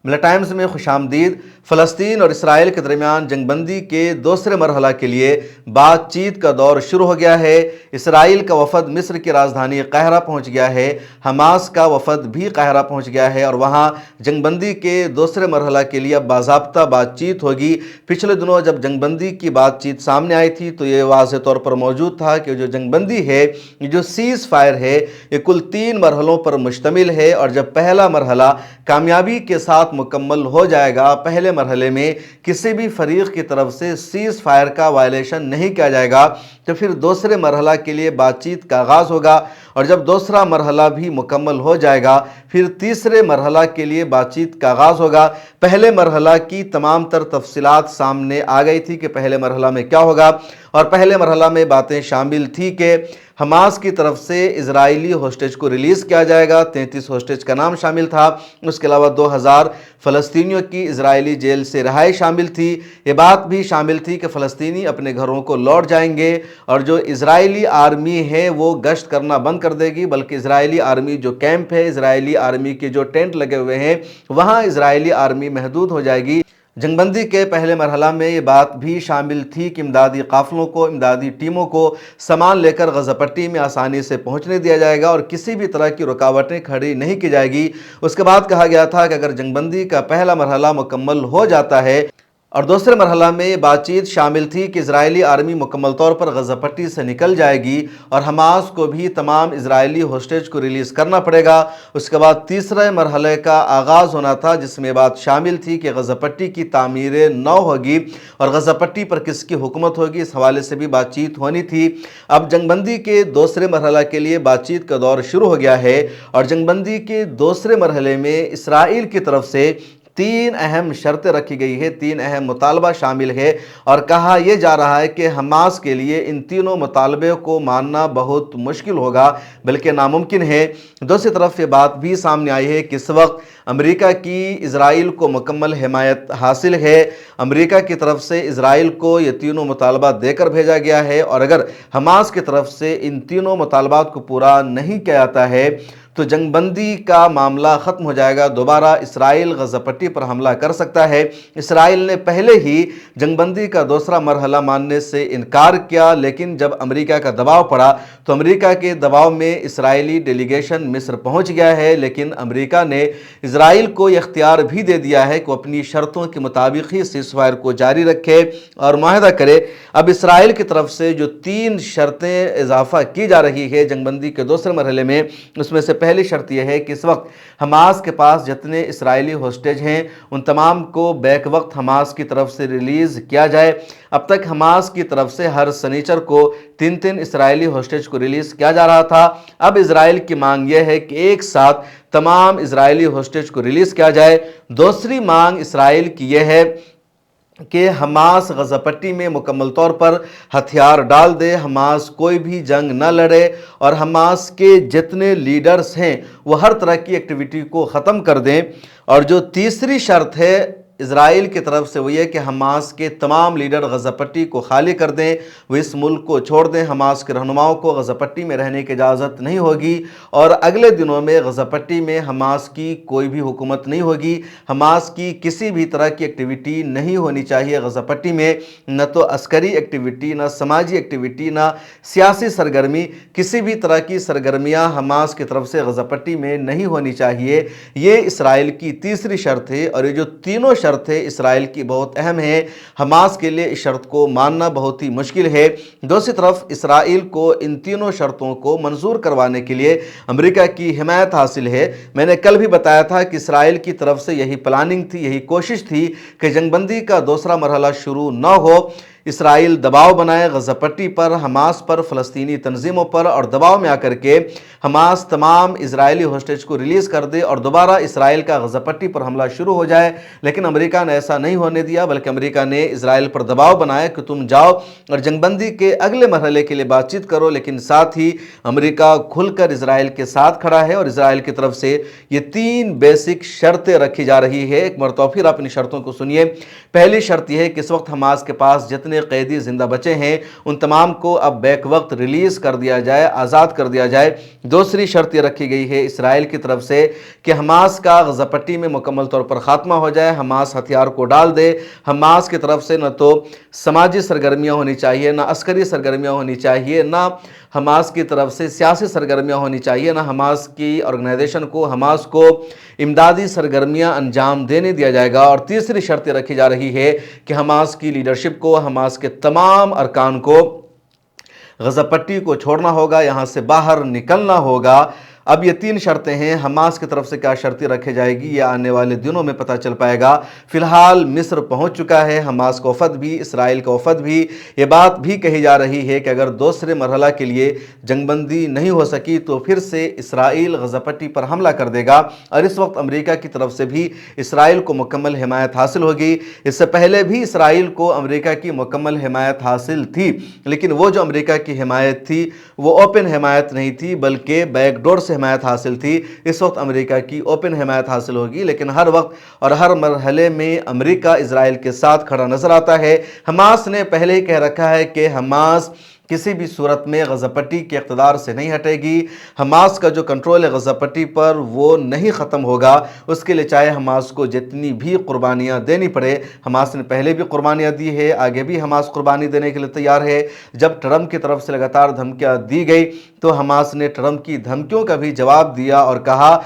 ملا ٹائمز میں خوش آمدید۔ فلسطین اور اسرائیل کے درمیان جنگ بندی کے دوسرے مرحلہ کے لیے بات چیت کا دور شروع ہو گیا ہے۔ اسرائیل کا وفد مصر کی راجدھانی قاہرہ پہنچ گیا ہے۔ حماس کا وفد بھی قاہرہ پہنچ گیا ہے اور وہاں جنگ بندی کے دوسرے مرحلہ کے لیے اب باضابطہ بات چیت ہوگی۔ پچھلے دنوں جب جنگ بندی کی بات چیت سامنے آئی تھی تو یہ واضح طور پر موجود تھا کہ جو جنگ بندی ہے، جو سیز فائر ہے، یہ کل 3 مرحلوں پر مشتمل ہے، اور جب پہلا مرحلہ کامیابی کے ساتھ مکمل ہو جائے گا، پہلے مرحلے میں کسی بھی فریق کی طرف سے سیز فائر کا وائلیشن نہیں کیا جائے گا، تو پھر دوسرے مرحلہ کے لیے بات چیت کا آغاز ہوگا، اور جب دوسرا مرحلہ بھی مکمل ہو جائے گا پھر تیسرے مرحلہ کے لیے بات چیت کا آغاز ہوگا۔ پہلے مرحلہ کی تمام تر تفصیلات سامنے آ گئی تھی کہ پہلے مرحلہ میں کیا ہوگا، اور پہلے مرحلہ میں باتیں شامل تھی کہ حماس کی طرف سے اسرائیلی ہوسٹیج کو ریلیز کیا جائے گا۔ 33 ہوسٹیج کا نام شامل تھا، اس کے علاوہ 2000 فلسطینیوں کی اسرائیلی جیل سے رہائی شامل تھی۔ یہ بات بھی شامل تھی کہ فلسطینی اپنے گھروں کو لوٹ جائیں گے، اور جو اسرائیلی آرمی ہے وہ گشت کرنا بند کر دے گی، بلکہ اسرائیلی آرمی جو کیمپ ہے، اسرائیلی آرمی کے جو ٹینٹ لگے ہوئے ہیں، وہاں اسرائیلی آرمی محدود ہو جائے گی۔ جنگ بندی کے پہلے مرحلہ میں یہ بات بھی شامل تھی کہ امدادی قافلوں کو، امدادی ٹیموں کو سامان لے کر غزہ پٹی میں آسانی سے پہنچنے دیا جائے گا اور کسی بھی طرح کی رکاوٹیں کھڑی نہیں کی جائے گی۔ اس کے بعد کہا گیا تھا کہ اگر جنگ بندی کا پہلا مرحلہ مکمل ہو جاتا ہے اور دوسرے مرحلہ میں یہ بات چیت شامل تھی کہ اسرائیلی آرمی مکمل طور پر غزہ پٹی سے نکل جائے گی اور حماس کو بھی تمام اسرائیلی ہوسٹیج کو ریلیز کرنا پڑے گا۔ اس کے بعد تیسرے مرحلے کا آغاز ہونا تھا، جس میں بات شامل تھی کہ غزہ پٹی کی تعمیر نو ہوگی اور غزہ پٹی پر کس کی حکومت ہوگی، اس حوالے سے بھی بات چیت ہونی تھی۔ اب جنگ بندی کے دوسرے مرحلہ کے لیے بات چیت کا دور شروع ہو گیا ہے، اور جنگ بندی کے دوسرے مرحلے میں اسرائیل کی طرف سے 3 اہم شرطیں رکھی گئی ہے، 3 اہم مطالبہ شامل ہے، اور کہا یہ جا رہا ہے کہ حماس کے لیے ان تینوں مطالبے کو ماننا بہت مشکل ہوگا، بلکہ ناممکن ہے۔ دوسری طرف یہ بات بھی سامنے آئی ہے کہ اس وقت امریکہ کی اسرائیل کو مکمل حمایت حاصل ہے۔ امریکہ کی طرف سے اسرائیل کو یہ تینوں مطالبات دے کر بھیجا گیا ہے، اور اگر حماس کی طرف سے ان تینوں مطالبات کو پورا نہیں کیا جاتا ہے تو جنگ بندی کا معاملہ ختم ہو جائے گا، دوبارہ اسرائیل غزہ پٹی پر حملہ کر سکتا ہے۔ اسرائیل نے پہلے ہی جنگ بندی کا دوسرا مرحلہ ماننے سے انکار کیا، لیکن جب امریکہ کا دباؤ پڑا تو امریکہ کے دباؤ میں اسرائیلی ڈیلیگیشن مصر پہنچ گیا ہے، لیکن امریکہ نے اسرائیل کو یہ اختیار بھی دے دیا ہے کہ وہ اپنی شرطوں کے مطابق ہی سیز فائر کو جاری رکھے اور معاہدہ کرے۔ اب اسرائیل کی طرف سے جو 3 شرطیں اضافہ کی جا رہی ہے جنگ بندی کے دوسرے مرحلے میں، اس میں سے پہلی شرط یہ ہے کہ اس وقت حماس کے پاس جتنے اسرائیلی ہوسٹیج ہیں ان تمام کو بیک وقت حماس کی طرف سے ریلیز کیا جائے۔ اب تک حماس کی طرف سے ہر سنیچر کو 3 اسرائیلی ہوسٹیج کو ریلیز کیا جا رہا تھا۔ اب اسرائیل کی مانگ یہ ہے کہ ایک ساتھ تمام اسرائیلی ہوسٹیج کو ریلیز کیا جائے۔ دوسری مانگ اسرائیل کی یہ ہے کہ حماس غزہ پٹی میں مکمل طور پر ہتھیار ڈال دے، حماس کوئی بھی جنگ نہ لڑے، اور حماس کے جتنے لیڈرز ہیں وہ ہر طرح کی ایکٹیویٹی کو ختم کر دیں۔ اور جو تیسری شرط ہے اسرائیل کی طرف سے وہ یہ کہ حماس کے تمام لیڈر غزہ پٹی کو خالی کر دیں، وہ اس ملک کو چھوڑ دیں، حماس کے رہنماؤں کو غزہ پٹی میں رہنے کی اجازت نہیں ہوگی، اور اگلے دنوں میں غزہ پٹی میں حماس کی کوئی بھی حکومت نہیں ہوگی، حماس کی کسی بھی طرح کی ایکٹیویٹی نہیں ہونی چاہیے غزہ پٹی میں، نہ تو عسکری ایکٹیویٹی، نہ سماجی ایکٹیویٹی، نہ سیاسی سرگرمی، کسی بھی طرح کی سرگرمیاں حماس کی طرف سے غزہ پٹی میں نہیں ہونی چاہیے۔ یہ اسرائیل کی تیسری شرط ہے، اور یہ جو تینوں شرط ہے اسرائیل کی بہت اہم ہے۔ حماس کے لیے اس شرط کو ماننا بہت ہی مشکل ہے۔ دوسری طرف اسرائیل کو ان تینوں شرطوں کو منظور کروانے کے لیے امریکہ کی حمایت حاصل ہے۔ میں نے کل بھی بتایا تھا کہ اسرائیل کی طرف سے یہی پلاننگ تھی، یہی کوشش تھی کہ جنگ بندی کا دوسرا مرحلہ شروع نہ ہو، اسرائیل دباؤ بنائے غزہ پٹی پر، حماس پر، فلسطینی تنظیموں پر، اور دباؤ میں آ کر کے حماس تمام اسرائیلی ہوسٹیج کو ریلیز کر دے اور دوبارہ اسرائیل کا غزہ پٹی پر حملہ شروع ہو جائے۔ لیکن امریکہ نے ایسا نہیں ہونے دیا، بلکہ امریکہ نے اسرائیل پر دباؤ بنایا کہ تم جاؤ اور جنگ بندی کے اگلے مرحلے کے لیے بات چیت کرو، لیکن ساتھ ہی امریکہ کھل کر اسرائیل کے ساتھ کھڑا ہے، اور اسرائیل کی طرف سے یہ 3 بیسک شرطیں رکھی جا رہی ہے۔ ایک مرتبہ پھر اپنی شرطوں کو سنیے۔ پہلی شرط یہ ہے کہ اس وقت حماس کے پاس جتنے جتنے قیدی زندہ بچے ہیں ان تمام کو اب بیک وقت ریلیز کر دیا جائے، آزاد کر دیا جائے۔ دوسری شرط یہ رکھی گئی ہے اسرائیل کی طرف سے کہ حماس کا غزہ پٹی میں مکمل طور پر خاتمہ ہو جائے، حماس ہتھیار کو ڈال دے۔ حماس کی طرف سے نہ تو سماجی سرگرمیاں ہونی چاہیے، نہ عسکری سرگرمیاں ہونی چاہیے، نہ حماس کی طرف سے سیاسی سرگرمیاں ہونی چاہیے، نہ حماس کی آرگنائزیشن کو، حماس کو امدادی سرگرمیاں انجام دینے دیا جائے گا۔ اور تیسری شرط رکھی جا رہی ہے کہ حماس کی لیڈرشپ کو، حماس کے تمام ارکان کو غزہ پٹی کو چھوڑنا ہوگا، یہاں سے باہر نکلنا ہوگا۔ اب یہ تین شرطیں ہیں، حماس کی طرف سے کیا شرطیں رکھی جائے گی یہ آنے والے دنوں میں پتہ چل پائے گا۔ فی الحال مصر پہنچ چکا ہے حماس کا وفد بھی، اسرائیل کا وفد بھی۔ یہ بات بھی کہی جا رہی ہے کہ اگر دوسرے مرحلہ کے لیے جنگ بندی نہیں ہو سکی تو پھر سے اسرائیل غزہ پٹی پر حملہ کر دے گا، اور اس وقت امریکہ کی طرف سے بھی اسرائیل کو مکمل حمایت حاصل ہوگی۔ اس سے پہلے بھی اسرائیل کو امریکہ کی مکمل حمایت حاصل تھی، لیکن وہ جو امریکہ کی حمایت تھی وہ اوپن حمایت نہیں تھی بلکہ بیک ڈور سے حمایت حاصل تھی۔ اس وقت امریکہ کی اوپن حمایت حاصل ہوگی، لیکن ہر وقت اور ہر مرحلے میں امریکہ اسرائیل کے ساتھ کھڑا نظر آتا ہے۔ حماس نے پہلے ہی کہہ رکھا ہے کہ حماس کسی بھی صورت میں غزہ پٹی کے اقتدار سے نہیں ہٹے گی۔ حماس کا جو کنٹرول ہے غزہ پٹی پر وہ نہیں ختم ہوگا، اس کے لیے چاہے حماس کو جتنی بھی قربانیاں دینی پڑے۔ حماس نے پہلے بھی قربانیاں دی ہے، آگے بھی حماس قربانی دینے کے لیے تیار ہے۔ جب ٹرمپ کی طرف سے لگاتار دھمکیاں دی گئی تو حماس نے ٹرمپ کی دھمکیوں کا بھی جواب دیا اور کہا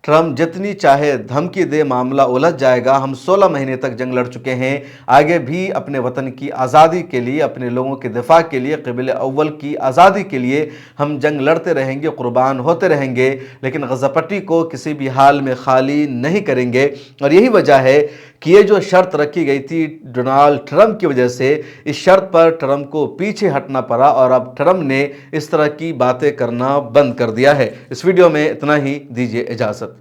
ٹرمپ جتنی چاہے دھمکی دے معاملہ الجھ جائے گا، ہم 16 مہینے تک جنگ لڑ چکے ہیں، آگے بھی اپنے وطن کی آزادی کے لیے، اپنے لوگوں کے دفاع کے لیے، قبل اول کی آزادی کے لیے ہم جنگ لڑتے رہیں گے، قربان ہوتے رہیں گے، لیکن غزہ پٹی کو کسی بھی حال میں خالی نہیں کریں گے۔ اور یہی وجہ ہے کہ یہ جو شرط رکھی گئی تھی ڈونالڈ ٹرمپ کی وجہ سے، اس شرط پر ٹرمپ کو پیچھے ہٹنا پڑا اور اب ٹرمپ نے اس طرح کی باتیں کرنا بند کر دیا ہے۔ اس ویڈیو میں اتنا ہی، دیجیے اجازت۔